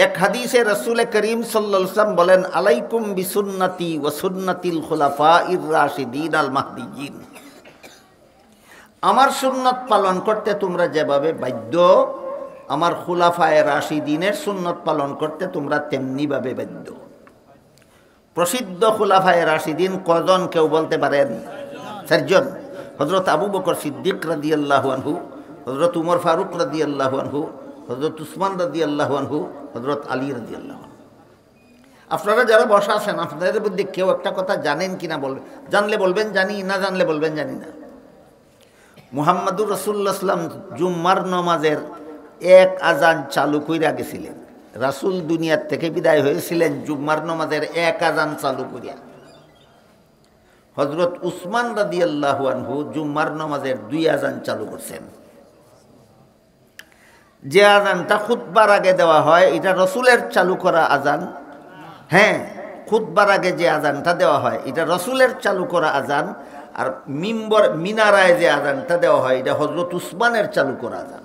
এক হাদিসে রাসূল করিম সাল্লাল্লাহু আলাইহি ওয়াসাল্লাম বলেন, আলাইকুম বিসুন্নতি ওয়া সুন্নাতিল খুলাফাইর রাশিদিন আল মাহদিয়িন। আমার সুন্নত পালন করতে তোমরা যেভাবে বাধ্য, আমার খুলাফায়ে রাশিদিনের সুন্নত পালন করতে তোমরা তেমনিভাবে বাধ্য। প্রসিদ্ধ খুলাফায়ে রাশিদিন কজন কেউ বলতে পারেন? চারজন। হযরত আবু বকর সিদ্দিক রাদিয়াল্লাহু আনহু, হযরত উমর ফারুক রাদিয়াল্লাহু আনহু, হযরত উসমান রাদিয়াল্লাহু আনহু, হযরত আলী রাদিয়াল্লাহু আনহু। আপনারা যারা বসা আছেন, আপনাদের মধ্যে কেউ একটা কথা জানেন কিনা বলবেন, জানলে বলবেন জানি, না জানলে বলবেন জানি না। মুহাম্মদুর রাসূলুল্লাহ সাল্লাম জুম্মার নামাজের এক আজান চালু কইরা গেছিলেন। রাসূল দুনিয়ার থেকে বিদায় হয়েছিলেন জুম্মার নামাজের এক আজান চালু করিয়া। হযরত উসমান রাদিয়াল্লাহু আনহু জুম্মার নামাজের দুই আজান চালু করছেন। যে আজানটা খুতবার আগে দেওয়া হয় এটা রসুলের চালু করা আজান। হ্যাঁ, খুতবার আগে যে আজানটা দেওয়া হয় এটা রসুলের চালু করা আজান। আর মিনারায় যে আজানটা দেওয়া হয় এটা হযরত উসমানের চালু করা আজান।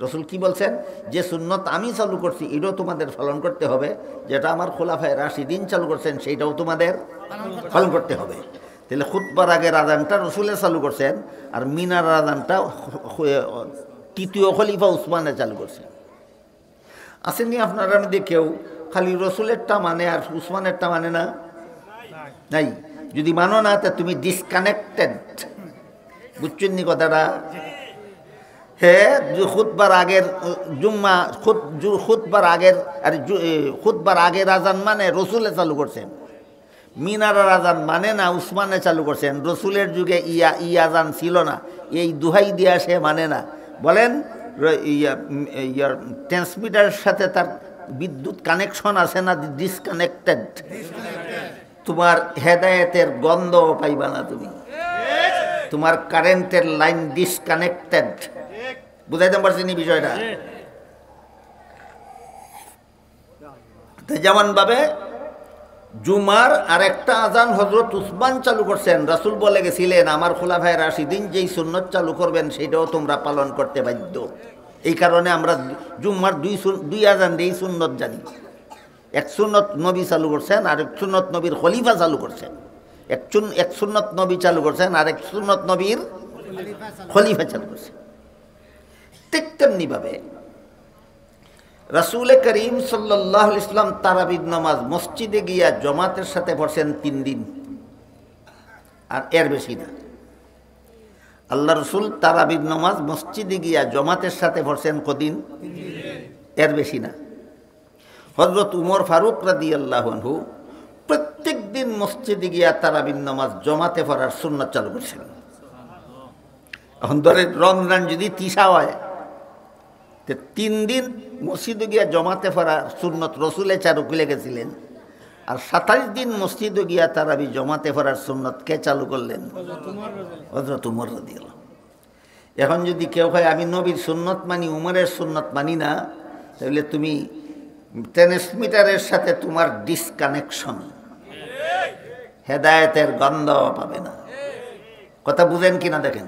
রসুল কি বলছেন? যে সুন্নত আমি চালু করছি এটাও তোমাদের পালন করতে হবে, যেটা আমার খোলাফায়ে রাশিদিন চালু করছেন সেইটাও তোমাদের পালন করতে হবে। তাহলে খুতবার আগের আজানটা রসুলের চালু করছেন, আর মিনার আজানটা তৃতীয় খলিফা উসমানে চালু করছেন। আসেননি আপনারা মধ্যে কেউ খালি রসুলেরটা মানে আর উসমানেরটা মানে না? নাই। যদি মানো না তা তুমি ডিসকানেক্টেড। বুঝছেন নি কথাটা? হ্যাঁ, খুতবার আগের জুম্মা খুতবার আগের আর খুতবার আগের আজান মানে রসুলে চালু করছেন। মিনারের আজান মানে না উসমানে চালু করছেন। রসুলের যুগে আজান ছিল না, এই দুহাই দিয়া সে মানে না। বলেন ট্রান্সমিটারের সাথে তার বিদ্যুৎ কানেকশন আছে না? ডিসকানেক্টেড। তোমার হেদায়েতের গন্ধ পাইবা না তুমি, তোমার কারেন্টের লাইন ডিসকানেক্টেড। বুঝাইতে পারছি নি বিষয়টা? যেমন ভাবে জুমার আরেকটা আজান হযরত উসমান চালু করছেন। রাসূল বলে গেছিলেন, আমার খোলাফায়ে রাশিদিন যেই সুন্নত চালু করবেন সেটাও তোমরা পালন করতে বাধ্য। এই কারণে আমরা জুম্মার দুই আজান দিয়ে সুন্নত জানি। এক সুন্নত নবী চালু করছেন, আর এক সুন্নত নবীর খলিফা চালু করছেন। এক সুন্নত নবী চালু করছেন, আর এক সুন্নত নবীর খলিফা চালু করছেন। ঠিক তেমনিভাবে রাসূল করিম সাল্লাল্লাহু আলাইহি ওয়াসাল্লাম তারাবির নামাজ মসজিদে গিয়া জমাতের সাথে পড়ছেন 3 দিন, আর এর বেশি না। আল্লাহ রসুল তারাবির নামাজ মসজিদে গিয়া জমাতের সাথে পড়ছেন কদিন? এর বেশি না। হযরত উমর ফারুক রাদিয়াল্লাহু আনহু প্রত্যেক দিন মসজিদে গিয়া তারাবির নামাজ জমাতে পড়ার সুন্নাত চালু করছেন। এখন ধরেন রমজান যদি 30 হয়, 3 দিন মসজিদে গিয়া জমাতে পড়া সুন্নত রসুলে চালু করে গেছিলেন, আর 27 দিন মসজিদে গিয়া তারাবি জমাতে পড়ার সুন্নত কে চালু করলেন? হযরত উমর রাদিয়াল্লাহু। এখন যদি কেউ হয় আমি নবীর সুন্নত মানি, উমরের সুন্নত মানি না, তাহলে তুমি ট্রান্সমিটারের সাথে তোমার ডিসকানেকশন, হেদায়েতের গন্ধ পাবে না। কথা বুঝেন কিনা দেখেন।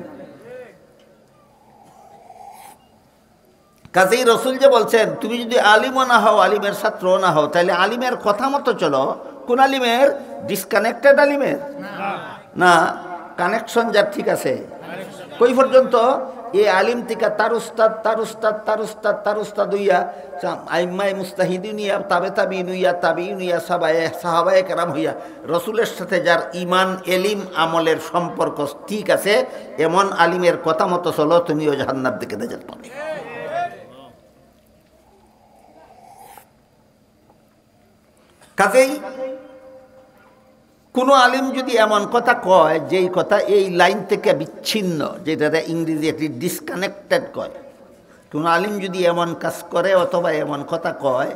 কাজেই রসুল যে বলছেন তুমি যদি আলিমও না হও, আলিমের ছাত্রও না হও, তাহলে আলিমের কথা মতো চলো। কোন আলিমের? ডিসকানেক্টেড আলিমের না, কানেকশন যার ঠিক আছে। কই পর্যন্ত? এই আলিম থেকে তার উস্তাদ, তার উস্তাদ, তার উস্তাদ, তার উস্তাদ হইয়া আইম্মাই মুস্তাহিদিন হইয়া, তাবে তাবিঈন হইয়া, তাবিঈন হইয়া, সাহাবায়ে কেরাম হইয়া রসুলের সাথে যার ইমান, এলিম, আমলের সম্পর্ক ঠিক আছে, এমন আলিমের কথা মতো চলো, তুমিও জান্নাত দিকে নাজাত পাবে। কাজেই কোনো আলিম যদি এমন কথা কয় যেই কথা এই লাইন থেকে বিচ্ছিন্ন, যেটা ইংরেজি একটি ডিসকানেক্টেড কয়, কোনো আলিম যদি এমন কাজ করে অথবা এমন কথা কয়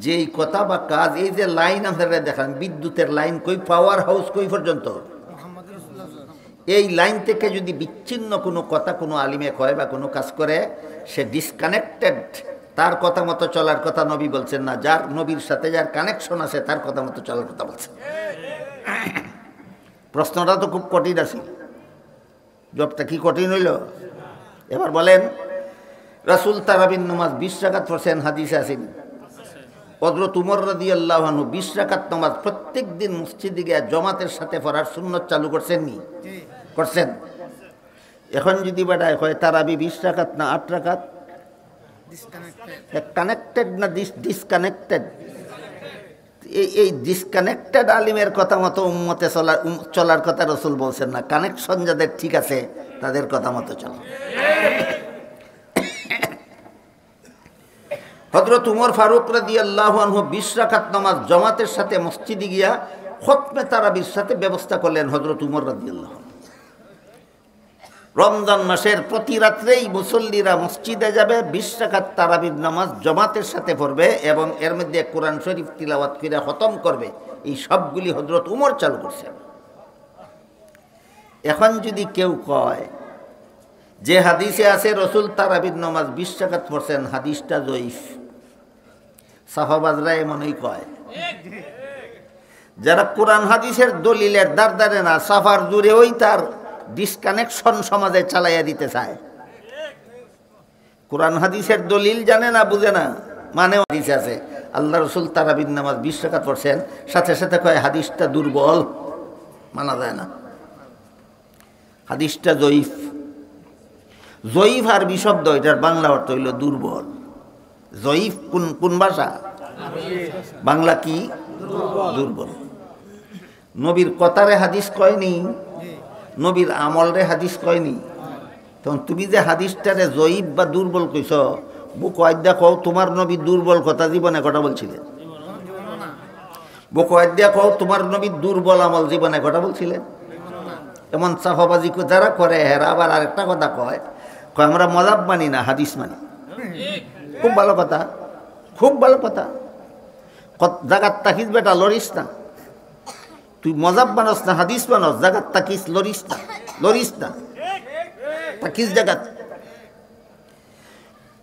যেই কথা বা কাজ, এই যে লাইন আপনারা দেখান বিদ্যুতের লাইন, কই পাওয়ার হাউস কই পর্যন্ত, এই লাইন থেকে যদি বিচ্ছিন্ন কোনো কথা কোনো আলিমে কয় বা কোনো কাজ করে, সে ডিসকানেক্টেড। তার কথা মতো চলার কথা নবী বলছেন না, যার নবীর সাথে যার কানেকশন আছে তার কথা মতো চলার কথা বলছেন। প্রশ্নটা তো খুব কঠিন আছে, জবটা কি কঠিন হইল? এবার বলেন, রাসূল তারাবির নামাজ 20 রাকাত পড়ছেন, হাদিসে আছে। হযরত উমর রাদিয়াল্লাহু আনহু 20 রাকাত নামাজ প্রত্যেক দিন মসজিদে গিয়ে জমাতের সাথে পড়ার সুন্নত চালু করছেন নি? করছেন। এখন যদি বাড়ায় হয় তারাবি 20 রাকাত না 8 রাকাত, কানেক্টেড না ডিসকানেক্টেড? এই ডিসকানেক্টেড আলিমের কথা মতো উম্মতে চলার কথা রাসূল বলছেন না, কানেকশন যাদের ঠিক আছে তাদের কথা মতো চলে। হযরত উমর ফারুক রাদিয়াল্লাহু আনহু 20 রাকাত নামাজ জামাতের সাথে মসজিদে গিয়া খতমে তারাবির সাথে ব্যবস্থা করলেন। হযরত উমর রাদিয়াল্লাহু আনহু রমজান মাসের প্রতি রাত্রেই মুসল্লিরা মসজিদে যাবে, 20 রাকাত তারাবির নামাজ জামাতের সাথে পড়বে এবং এর মধ্যে কোরআন শরীফ তিলাওয়াত করে খতম করবে। এই সবগুলি হযরত উমর চালু করছেন। এখন যদি কেউ কয় যে হাদিসে আছে রাসূল তারাবির নামাজ 20 রাকাত পড়ছেন, হাদিসটা জয়ীফ, সাহাবাজরা এমনই কয়। যারা কোরআন হাদিসের দলিলের দাঁড়ে না, সাফার জুড়ে ওই তার ডিসকানেকশন সমাজে চালাইয়া দিতে চায়। কোরআন হাদিসের দলিল জানে না, বুঝে না, মানে হাদিস আছে আল্লাহ রাসূল তারাবির নামাজ 20 রাকাত পড়ছেন, সাথে সাথে কয় হাদিসটা দুর্বল, মানা যায় না, হাদিসটা জয়ীফ। জয়ীফ আরবি শব্দ, এটার বাংলা অর্থ হইল দুর্বল। জয়ীফ কোন ভাষা? বাংলা কি? দুর্বল। নবীর কথারে হাদিস কয়নি, নবীর আমলরে হাদিস কয়নি। তখন তুমি যে হাদিসটারে জয়ীফ বা দুর্বল কইছ, বুকওয়াইদা কও তোমার নবী দুর্বল কথা জীবনে কথা বলছিলেন? বুকওয়াইদা কও তোমার নবী দুর্বল আমল জীবনে কথা বলছিলেন? এমন সাফাবাজি যারা করে হেরা আবার আরেকটা কথা কয়, আমরা মজাব মানি না, হাদিস মানি। খুব ভালো কথা, খুব ভালো কথা। জাগাত তাকিস বেটা, লড়িস না। তুই মজাব মানস না হাদিস মানস, জাগাত তাকিস, লড়িস না, লড়িস না, তাকিস জাগাত।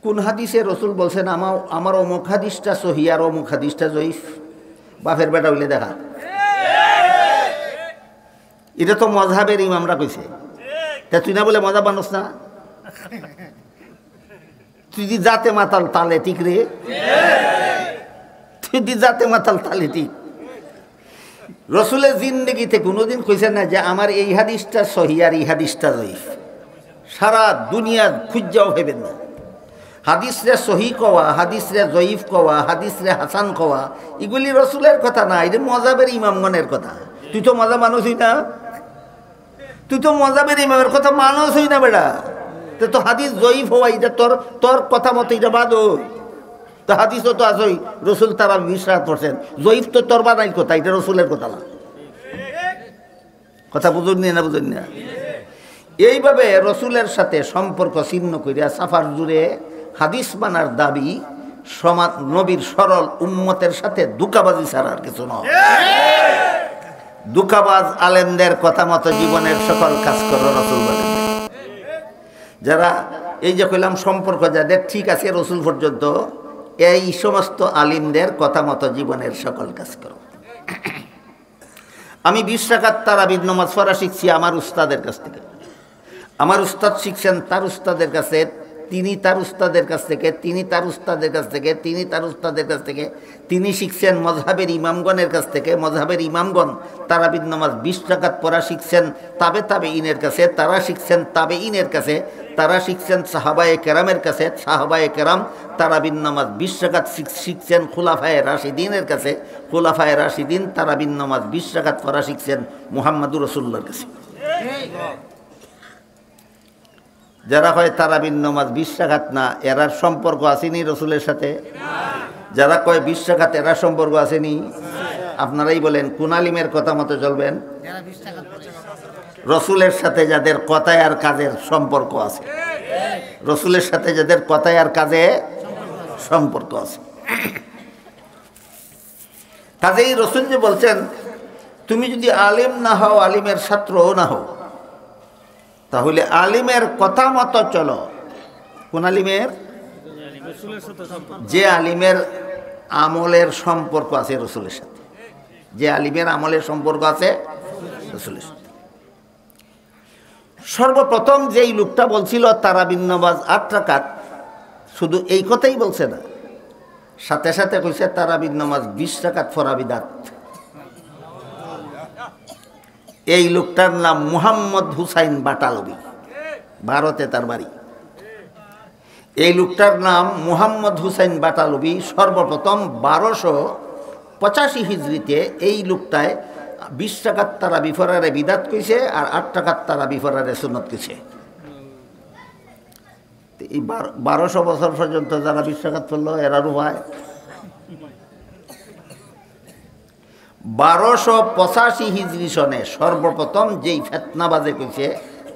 কোন হাদিসে রাসূল বলছেন আমার অমুক হাদিসটা সহিহ আর অমুক হাদিসটা জয়ীফ? বাপের বেটা হইলে দেখা। এটা তো মজহাবের ইমামরা কইছে, তা তুই না বলে মজাব মানস না? তুই দি জাতে মাতাল তালে ঠিক রে, তুই দি জাতে মাতাল তালে ঠিক। রসুলের জিন্দেগিতে কোনোদিন কইছেন না যে আমার এই হাদিসটা সহিহ আর এই হাদিসটা জয়ীফ। সারা দুনিয়া খুঁজাও ভেবেন না। হাদিসরে সহিহ কওয়া, হাদিসরে জয়ীফ কওয়া, হাদিসরে হাসান কওয়া, এগুলি রসুলের কথা না, এটা মজাবের ইমামগণের কথা। তুই তো মজা মানুষই না, তুই তো মজাবের ইমামের কথা মানুষই না বেটা। তো হাদিস জয়ীফ হওয়া এটা তোর কথা মতো এটা বাদ। তো হাদিসও তো আসই রসুল তারা 20 রাকাত পড়ছেন, জয়ীফ তো তোর বানাই কথা, এটা রসুলের কথা না। কথা বুঝুননি না, বুঝুন না? এইভাবে রসুলের সাথে সম্পর্ক ছিন্ন করিয়া সাফার জুড়ে হাদিস মানার দাবি সমাজ নবীর সরল উম্মতের সাথে দুকাবাজি ছাড়া আর কিছু নয়। দুকাবাজ আলেমদের কথা মতো জীবনের সকল কাজ করো রসুল বলেন। যারা এই যে কইলাম সম্পর্ক যাদের ঠিক আছে রসুল পর্যন্ত, এই সমস্ত আলিমদের কথা মতো জীবনের সকল কাজ করো। আমি 20 রাকাত তারাবির নামাজ পড়া শিখছি আমার উস্তাদের কাছ থেকে। আমার উস্তাদ শিখছেন তার উস্তাদের কাছে, তিনি তার উস্তাদের কাছ থেকে, তিনি তার উস্তাদের কাছ থেকে, তিনি তার উস্তাদের কাছ থেকে, তিনি শিখছেন মজহাবের ইমামগণের কাছ থেকে। মজহাবের ইমামগণ তারাবির নামাজ 20 রাকাত পড়া শিখছেন তাবে ইনের কাছে, তারা শিখছেন তাবে ইনের কাছে, তারা শিখছেন সাহাবায়ে কেরামের কাছে, সাহাবায়ে কেরাম তারাবির নামাজ 20 রাকাত শিখছেন খুলাফায়ে রাশিদিনের কাছে, খুলাফায়ে রাশিদিন তারাবির নামাজ 20 রাকাত পড়া শিখছেন মুহাম্মদুর রাসূলুল্লাহর কাছে। যারা হয় তারাবির নামাজ 20 রাকাত না, এরার সম্পর্ক আসেনি রসুলের সাথে? যারা কয় 20 রাকাত, এরার সম্পর্ক আসেনি? আপনারাই বলেন কোন আলিমের কথা মতো চলবেন? রসুলের সাথে যাদের কথায় আর কাজের সম্পর্ক আছে, রসুলের সাথে যাদের কথায় আর কাজে সম্পর্ক আছে। কাজেই রসুল যে বলছেন তুমি যদি আলিম না হও, আলিমের ছাত্রও না হও, তাহলে আলিমের কথা মতো চলো। কোন আলিমের? যে আলিমের আমলের সম্পর্ক আছে রসুলের সাথে, যে আলিমের আমলের সম্পর্ক আছে রসুলের সাথে। সর্বপ্রথম যেই লোকটা বলছিল তারাবির নামাজ 8 রাকাত, শুধু এই কথাই বলছে না, সাথে সাথে কইছে তারাবির নামাজ 20 রাকাত পড়া বিদআত। এই লোকটার নাম মুহাম্মদ হুসাইন বাটালবি, ভারতে তার বাড়ি। এই লোকটার নাম মুহাম্মদ হুসাইন বাটালবি সর্বপ্রথম 1285 হিজরিতে এই লোকটায় 20 রাকাত তারাবি পড়ারে বিদআত কইছে আর 8 রাকাত তারাবি পড়ারে সুন্নাত কইছে। এই 1200 বছর পর্যন্ত যারা 20 রাকাত পড়লো এরারও হয়। 1285 হিজরি সনে সর্বপ্রথম যেই ফেতনাবাজে কইছে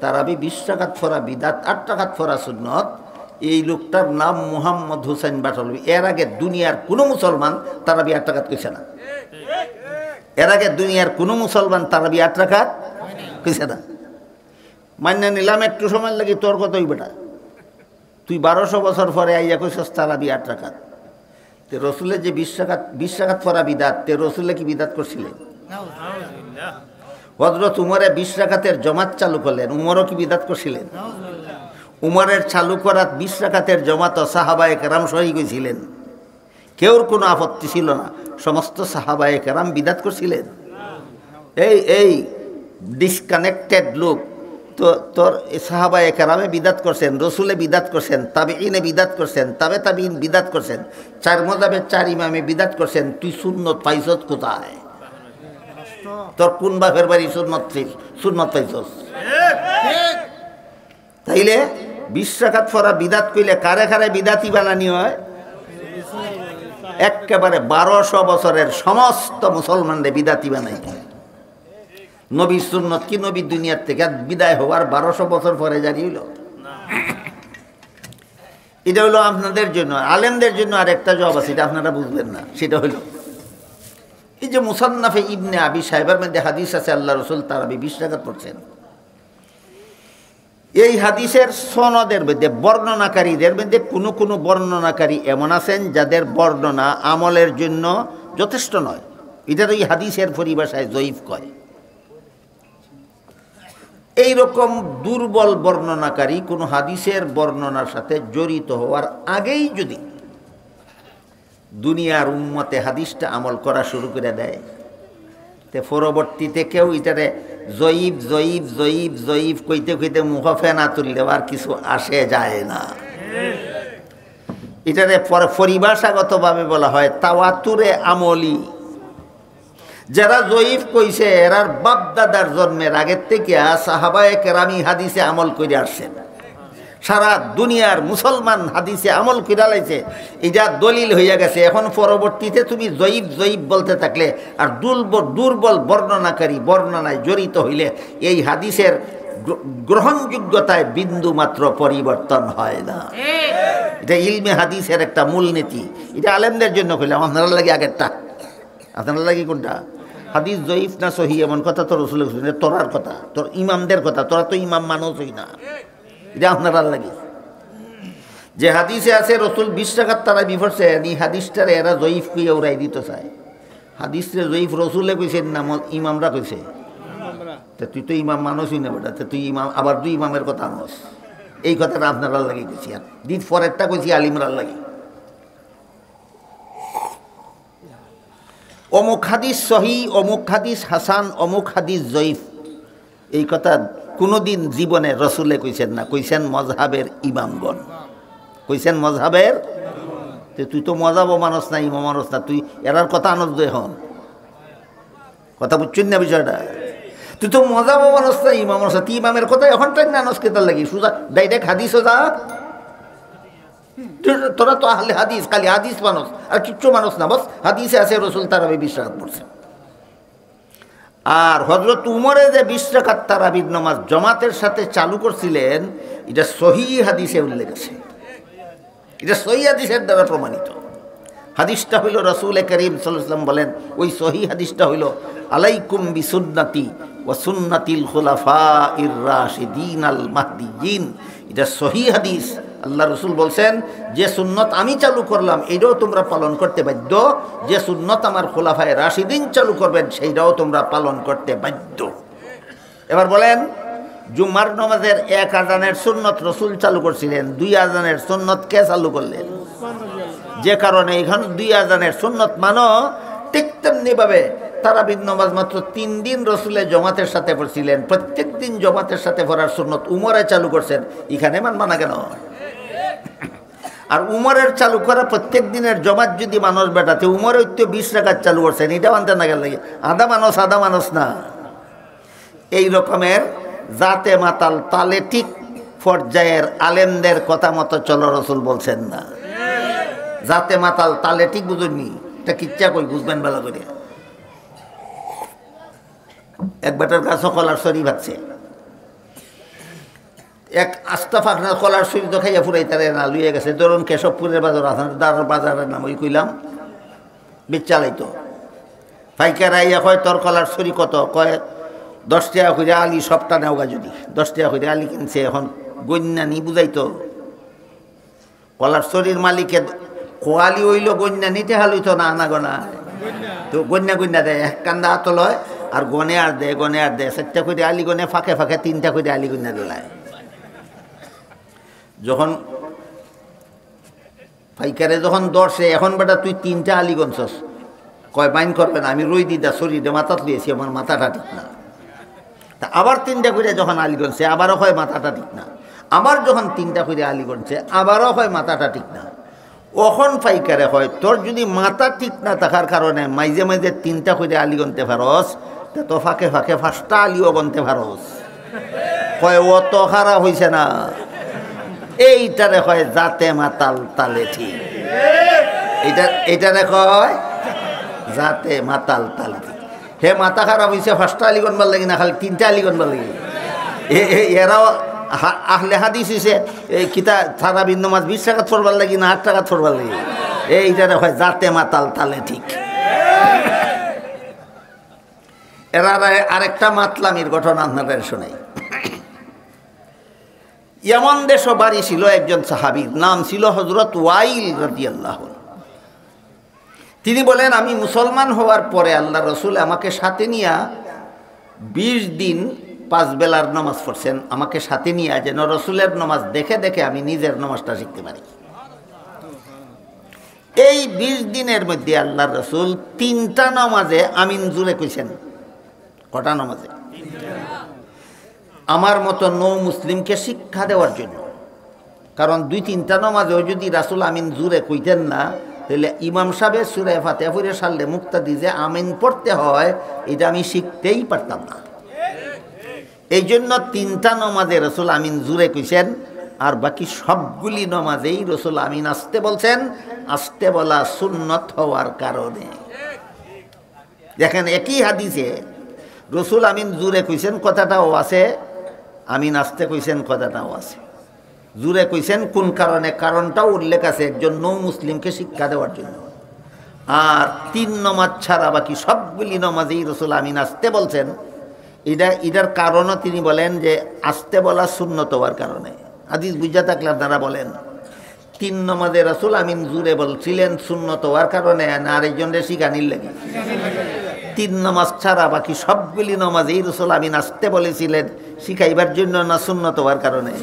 তারাবি 20 রাকাত পড়া বিদআত 8 রাকাত পড়া সুন্নত, এই লোকটার নাম মুহাম্মদ হুসাইন বাটালবি। এর আগে দুনিয়ার কোনো মুসলমান তারাবি 8 রাকাত কইছে না। এর আগে দুনিয়ার কোনো মুসলমান তারাবি 8 রাকাত কইছে না। মান্য নিলাম একটু সময় লাগে, তোর কতই বেটা, তুই 1200 বছর পরে আইয়া কইছস তারাবি 8 রাকাত। তে রসুলের যে 20 রাকাত পড়া বিদআত, তে রসুলে কি বিদআত করছিলেন? হযরত উমরে 20 রাকাতের জমাত চালু করলেন, উমরও কি বিদআত করছিলেন? উমরের চালু করা 20 রাকাতের জমাত সাহাবায়ে কেরাম সহি কইছিলেন, কেউর কোনো আপত্তি ছিল না, সমস্ত সাহাবায়ে কেরাম বিদআত করছিলেন। এই ডিসকানেক্টেড লোক তো তোর সাহাবায়ে কেরামে বিদআত করছেন, রসুলে বিদআত করছেন, তাবেঈনে বিদআত করছেন, তাবেঈন বিদআত করছেন, 4 মাযহাবের 4 ইমামে বিদআত করছেন। তুই সুন্নত পাইছস কোথায়? তোর কোন বাপের বাড়ি সুন্নত পাইছস? তাইলে 20 রাকাত পড়া বিদআত কইলে কারে কারে বিদআতি বানানি হয়? একেবারে 1200 বছরের সমস্ত মুসলমানদের বিদআতি বানাই। নবীর সুন্নত কি নবী দুনিয়ার থেকে বিদায় হওয়ার 1200 বছর পরে জারি হইল? এটা হলো আপনাদের জন্য, আলেমদের জন্য আরেকটা জবাব আছে, এটা আপনারা বুঝবেন না। সেটা হলো এই যে মুসান্নাফে ইবনে আবি শাইবার মধ্যে হাদিস আছে আল্লাহ রসুল তারাবি 20 রাকাত পড়ছেন। এই হাদিসের সনদের মধ্যে বর্ণনাকারীদের মধ্যে কোনো কোনো বর্ণনাকারী এমন আছেন যাদের বর্ণনা আমলের জন্য যথেষ্ট নয়। এটা তো এই হাদিসের পরিভাষায় জয়ীফ কয়। এইরকম দুর্বল বর্ণনাকারী কোনো হাদিসের বর্ণনার সাথে জড়িত হওয়ার আগেই যদি দুনিয়ার উম্মতে হাদিসটা আমল করা শুরু করে দেয়, তে পরবর্তীতে কেউ এটারে জয়ীফ জয়ীফ জয়ীফ জয়ীফ কইতে কইতে মুখ ফেনা তুললে আর কিছু আসে যায় না। এটারে পরিভাষাগতভাবে বলা হয় তাওয়াতুরে আমলি। যারা জয়ীফ কইছে এরার বাপ দাদার জন্মের আগের থেকে সাহাবায়ে কেরামি হাদিসে আমল করে আসছেন। সারা দুনিয়ার মুসলমান হাদিসে আমল করে লাইছে, এটা দলিল হইয়া গেছে। এখন পরবর্তীতে তুমি জয়ীফ জয়ীফ বলতে থাকলে আর দুর্বল বর্ণনাকারী বর্ণনায় জড়িত হইলে এই হাদিসের গ্রহণযোগ্যতায় বিন্দু মাত্র পরিবর্তন হয় না। এটা ইলমে হাদিসের একটা মূলনীতি। এটা আলেমদের জন্য কইলাম, আপনারা লাগে আগেরটা। আপনারা লাগে কোনটা? হাদিস জয়ীফ না সহি এমন কথা তো রসুল, তোরার কথা, তোর ইমামদের কথা। তোরা তো ইমাম মানুষই না, এটা আপনারা লাগে। যে হাদিসে আছে রসুল 20 রাকাত তারাবি পড়ছেন, এই হাদিসটারে এরা জয়ীফ কইয়া উড়াই দিতে চায়। হাদিসে জয়ীফ রসুলে কইছে না ইমামরা কইছে? তা তুই তো ইমাম মানুষই না বেটা, তুই ইমাম আবার তুই ইমামের কথা আনস। এই কথাটা আপনারা লাগে কইছি, আর দিন পরেরটা কইছি আলিমরার লাগে। অমুক হাদিস সহি, অমুক হাদিস হাসান, অমুক হাদিস জয়ীফ, এই কথা কোনোদিন জীবনে রসুলে কইছেন না। কইছেন মজহাবের ইমামগণ, কইছেন মজহাবের। তুই তো মজাবও মানুষ না, ইমাম মানুষ না, তুই এরার কথা আনস এখন। কথা বুঝছেন না বিষয়টা? তুই তো মজাবও মানুষ না, ইমাম মানুষ না, তুই ইমামের কথা এখন টাইম না আনস কেতার লাগি? সুজা ডাইরেক্ট হাদিসও যা। তোরা তো আহলে হাদিস, খালি হাদিস মানুষ আর কিচ্ছু মানুষ না। বস হাদিসে আছে রসুল তারাবি 20 রাকাত পড়ছেন। আর হযরত উমরে যে 20 রাকাত তারাবির নামাজ জামাতের সাথে চালু করছিলেন, এটা সহিহ হাদিসে উল্লেখ আছে। এটা সহিহ হাদিসের দ্বারা প্রমাণিত। হাদিসটা হইল রাসূল করিম সাল্লাল্লাহু আলাইহি ওয়াসাল্লাম বলেন, ওই সহিহ হাদিসটা হইল আলাইকুম বিসুন্নতি ওয়া সুন্নাতিল খুলাফাইর রাশিদিন আল মাহদিয়িন। এটা সহিহ হাদিস। আল্লাহ রসুল বলছেন, যে সুন্নত আমি চালু করলাম এইটাও তোমরা পালন করতে বাধ্য, যে সুন্নত আমার খোলাফায়ে রাশিদিন চালু করবেন সেইটাও তোমরা পালন করতে বাধ্য। এবার বলেন জুমার নামাজের এক আজানের সুন্নত রসুল চালু করছিলেন, 2 আজানের সুন্নত কে চালু করলেন? যে কারণে এখানে 2 আজানের সুন্নত মানো। ঠিক তেমনিভাবে তারাবির নামাজ মাত্র 3 দিন রসুলের জমাতের সাথে পড়ছিলেন, প্রত্যেক দিন জমাতের সাথে পড়ার সুন্নত উমরে চালু করছেন, এখানে মানবা না কেন? আর উমরের চালু করা প্রত্যেক দিনের জমাত যদি মানুষ বেটাতে উমরে 20 রাকাত চালু করছেন, এটা মানতে না গেল আধা মানুষ না। এই রকমের জাতে মাতাল তালে ঠিক পর্যায়ের আলেমদের কথা মতো চলো রসুল বলছেন না। জাতে মাতাল তালে ঠিক বুঝুননি, এটা কিচ্ছা কই বুঝবেন ভালো করে। এক বেটার কাছে কলার শরী ভাবছে, এক আস্তা ফাঁকনা কলার শরী তো খাইয়া ফুরাই তারে না লুয়ে গেছে। ধরুন কেশবপুরের বাজার আছে, বাজারের নাম ওই কইলাম বেচালাইতো পাইকার আইয়া কয় তোর কলার শরী কত? কয় 10 টাকা করে আলি, সবটা নেওগা যদি 10 টাকা করে আলি কিনছে। এখন গন্যা নি বুঝাইতো কলার শরীর মালিকের কোয়ালি হইল গন্যা নিতে হালইতো না আনা গোনা তো গন্যা দেয়, এক কান্দা হাত লয় আর গনে আর দেয় 4টা করে আলি গনে, ফাঁকে 3টা করে আলি গন্যা দোলায়। যখন পাইকারে যখন দর্শে, এখন বেটা তুই 3টা আলি গনছস, কয় বাইন করবে না, আমি রই দিদা শরীরে মাথাত লিয়েছি, আমার মাথাটা ঠিক না। তা আবার 3টা করে যখন আলি গনছে, আবারও হয় মাথাটা ঠিক না। আবার যখন 3টা করে আলি গনছে, আবারও হয় মাথাটা ঠিক না। ওখন পাইকারে হয় তোর যদি মাথা ঠিক না থাকার কারণে মাঝে 3টা করে আলি গনতে পারস, তো ফাঁকে 5টা আলিও গনতে পারস। কয় ও তো খারাপ হয়েছে না, এইটারে কয় জাতে মাতাল তালে ঠিক। এইটারে কয় জাতে মাতাল তালে ঠিক। হে মাথা খারাপ হয়েছে 5টা আলি গনবার লাগি না, খালি 3টা আলি গনবার লাগি। এরাও আহলে হাদিস হইছে, এই কিতা তারাবির নামাজ 20 রাকাত পড়বার লাগি না 8 রাকাত পড়বার লাগি। এইটারে হয় জাতে মাতাল তালে ঠিক। এরা আরেকটা মাতলামির ঘটনা আপনাদের শোনাই। ইয়ামান দেশ বাড়ি ছিল একজন সাহাবীর, নাম ছিল হযরত ওয়াইল রাদিয়াল্লাহু। তিনি বলেন, আমি মুসলমান হওয়ার পরে আল্লাহ রসুল আমাকে সাথে নিয়া 20 দিন 5 বেলার নামাজ পড়ছেন, আমাকে সাথে নিয়ে, যেন রসুলের নামাজ দেখে দেখে আমি নিজের নামাজটা শিখতে পারি। এই 20 দিনের মধ্যে আল্লাহ রসুল 3টা নামাজে আমিন জুড়ে কইছেন। কটা নামাজে? আমার মতো নৌ মুসলিমকে শিক্ষা দেওয়ার জন্য। কারণ 2-3টা নামাজেও যদি রাসুল আমিন জুড়ে কইতেন না, তাহলে ইমাম সাহেব সূরা ফাতিহা পড়ে সারলে মুক্তাদি যে আমিন পড়তে হয়, এটা আমি শিখতেই পারতাম না। এই জন্য 3টা নামাজে রসুল আমিন জুড়ে কইছেন, আর বাকি সবগুলি নামাজেই রসুল আমিন আসতে বলছেন। আসতে বলা সুন্নত হওয়ার কারণে দেখেন একই হাদিসে রসুল আমিন জুড়ে কইছেন কথাটাও আছে, আমিন আসতে কইছেন কথাটাও আছে। জুড়ে কইছেন কোন কারণে, কারণটাও উল্লেখ আছে, একজন নৌ মুসলিমকে শিক্ষা দেওয়ার জন্য। আর 3 নামাজ ছাড়া বাকি সবগুলি নামাজেই রসুল আমিন আসতে বলছেন। এটার কারণও তিনি বলেন যে আসতে বলা সুন্নত হওয়ার কারণে। হাদিস বুঝা থাকলে আপনারা বলেন 3 নামাজে রসুল আমিন জুড়ে বলছিলেন সুন্নত হওয়ার কারণে, না আরেকজনের শিখানির লাগে? 3 নামাজ ছাড়া বাকি সবগুলি নামাজেই রসুল আমিন আসতে বলেছিলেন শিখাইবার জন্য, না সুন্নত হওয়ার কারণে?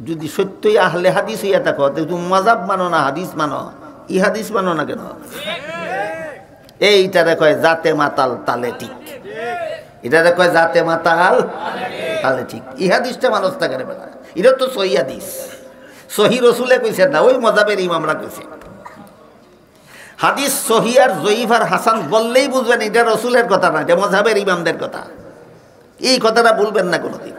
যদি সত্যই আহলে হাদিস হইয়া থাকো, তুমি মাযাব মানো না হাদিস মানো, ই হাদিস মানো না কেন? এইটারে কয় জাতে মাতাল তালে ঠিক। এটারে কয় জাতে মাতাল তালে ঠিক। ই হাদিসটা মানুষ থাকে বেলা, এটা তো সহি হাদিস, সহি রসুলে কইছেন না, ওই মজাবের ইমামরা কইছে। হাদিস সহি আর জয়ীফ আর হাসান বললেই বুঝবেন এটা রসুলের কথা না, এটা মজাবের ইমামদের কথা। এই কথাটা বলবেন না কোনোদিন।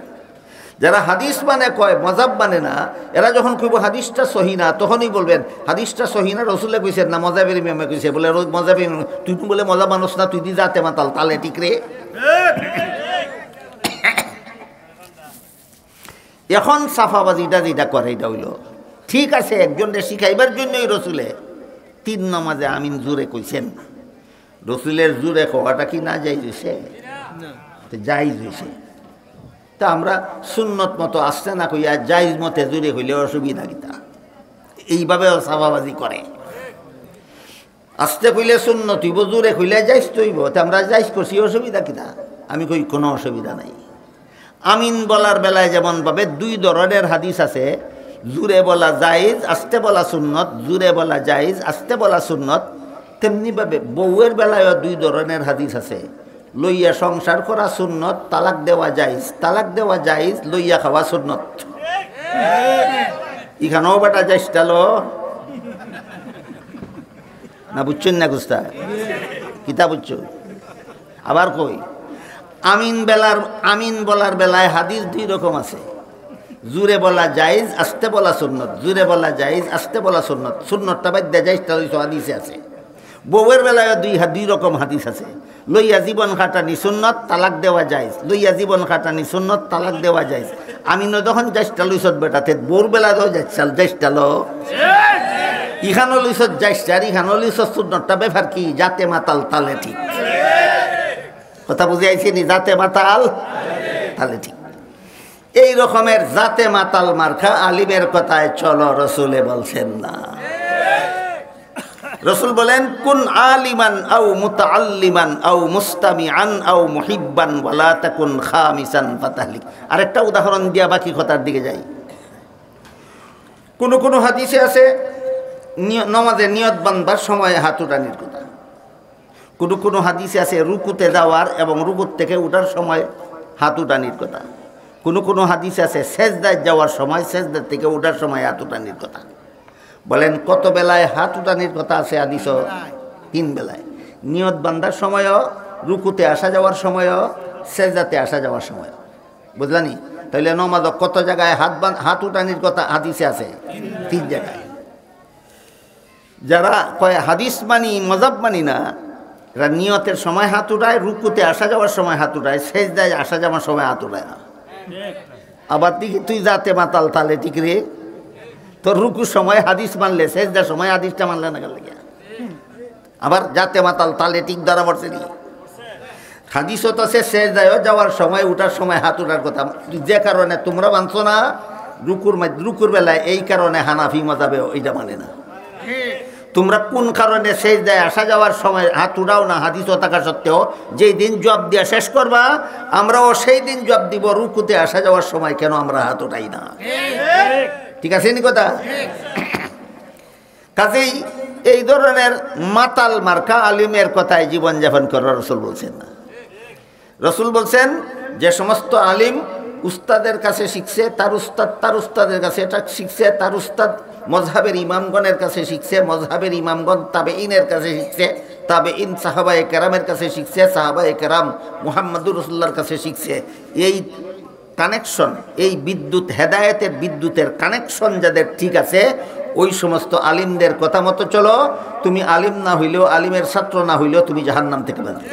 যারা হাদিস মানে কয়, মজাব মানে না, এরা যখন কইব হাদিসটা সহি না, তখনই বলবেন হাদিসটা সহি না, রসুলে কইছেন না, মজাবের ইমামে কইছে। বলে মজাবের তুই বলে মজা মানুষ না, তুই দি জাতে মাতাল তালে ঠিক রে। এখন সাফাবাজিটা যেটা করে এটা হইল ঠিক আছে, একজনকে শিখাইবার জন্যই রসুলে 3 নামাজে আমিন জুড়ে কইছেন। রসুলের জুড়ে হওয়াটা কি না যাইজ হইছে? জাইজ হইছে। তা আমরা সুন্নত মতো আসছে না কইয়া জাইজ মতে জুড়ে হইলে অসুবিধা কিতা? এইভাবেও সাফাবাজি করে। আসতে কইলে সুন্নত হইব, জুড়ে কইলে জাইজ তৈব, তা আমরা জাইজ করছি, অসুবিধা কিতা? আমি কই কোনো অসুবিধা নাই। আমিন বলার বেলায় যেমন ভাবে দুই ধরনের হাদিস আছে, জুরে বলা জায়েজ আস্তে বলা সুন্নত, জুরে বলা জায়েজ আস্তে বলা সুন্নত, তেমনিভাবে বউয়ের বেলায়ও দুই ধরনের হাদিস আছে, লইয়া সংসার করা সুন্নত, তালাক দেওয়া জায়েজ, তালাক দেওয়া জায়েজ, লইয়া খাওয়া সুন্নত। এখানেও বেটা যাইস্টালো না, বুঝছেন না গুস্তা কিতা বুঝছো? আবার কই আমিন বলার বেলায় হাদিস দুই রকম আছে, জুরে বলা জায়েজ আস্তে বলা সুন্নত, জুরে বলা জায়েজ আস্তে বলা সুন্নত, সুন্নতটা বাদ দেয়া জায়েজটা হাদিসে আছে। বউয়ের বেলায় দুই রকম হাদিস আছে, লইয়া জীবন খাটানি সুন্নত, তালাক দেওয়া জায়েজ, লইয়া জীবন খাটানি সুন্নত, তালাক দেওয়া জায়েজ। আমিনও যখন জাইজটা লইছত বেটাতে বউর বেলাতেও জাইজটালো, ইখানো লইছত জাইজটা আর ইখানো লইছত সুন্নতটা, ব্যাপার কি? যাতে মাতাল তালে ঠিক। কথা বুঝে আইছি নি? যাতে মাতাল তালে ঠিক। এই রকমের জাতে মাতাল মার্কা আলিমের কথায় চলো, রসুলে বলছেন না। রসুল বলেন কুন আলিমান আও মুতাআল্লিমান আও মুস্তামিআন আও মুহিব্বান ওয়ালা তাকুন খামিসান ফাতাহলিক। আরেকটা উদাহরণ দিয়া বাকি কথার দিকে যাই। কোন হাদিসে আছে নামাজে নিয়ত বাঁধবার সময় হাত উঠানির কথা, কোন হাদিসে আছে রুকুতে যাওয়ার এবং রুকুত থেকে উঠার সময় হাত উঠানির কথা, কোন হাদিসে আছে সেজদায় যাওয়ার সময়, সেজদার থেকে উঠার সময় হাত উঠানির কথা। বলেন কত বেলায় হাত উঠানির কথা আছে হাদিস? 3 বেলায়, নিয়ত বান্ধার সময়ও, রুকুতে আসা যাওয়ার সময়ও, সেজদাতে আসা যাওয়ার সময়। বুঝলানি? তাহলে নমাজ কত জায়গায় হাত উঠানির কথা হাদিসে আছে? 3 জায়গায়। যারা কয় হাদিস মানি মজাব মানি না, এরা নিয়তের সময় হাত উঠায়, রুকুতে আসা যাওয়ার সময় হাত উঠায়, সেজদায় আসা যাওয়ার সময় হাত উঠায় না। আবার দেখি তুই যাতে মাতাল তালে ঠিক রে, তোর রুকুর সময় হাদিস মানলে, সেজদার সময় হাদিসটা মানলে না গেলে, আবার যাতে মাতাল তালে ঠিক ধরা পড়ছে নি। হাদিসও তো আছে সেজদায়ও যাওয়ার সময় উঠার সময় হাত উঠার কথা, যে কারণে তোমরা মানছো না রুকুর বেলায়, এই কারণে হানাফি মাযহাবে এইটা মানে না। তোমরা কোন কারণে সেজদায় আসা যাওয়ার সময় হাত উঠাও না হাদিসও থাকা সত্ত্বেও, যেই দিন জবাব দিয়া শেষ করবা আমরাও সেই দিন জবাব দিব রুকুতে আসা যাওয়ার সময় কেন আমরা হাত উঠাই না। ঠিক আছে নি কথা? কাজেই এই ধরনের মাতাল মার্কা আলিমের কথায় জীবনযাপন করার রসুল বলছেন না। রসুল বলছেন যে সমস্ত আলিম উস্তাদের কাছে শিখছে, তার উস্তাদের কাছে এটা শিখছে, তার উস্তাদ মজহাবের ইমামগণের কাছে শিখছে, মজহাবের ইমামগণ তাবেঈনের কাছে শিখছে, তাবেঈন সাহাবায়ে কেরামের কাছে শিখছে, সাহাবায়ে কেরাম মুহাম্মদুর রাসূলুল্লাহর কাছে শিখছে। এই কানেকশন, এই বিদ্যুৎ, হেদায়েতের বিদ্যুতের কানেকশন যাদের ঠিক আছে, ওই সমস্ত আলিমদের কথা মতো চলো। তুমি আলিম না হইলেও, আলিমের ছাত্র না হইলেও তুমি জাহান্নাম থেকে বাঁচবে।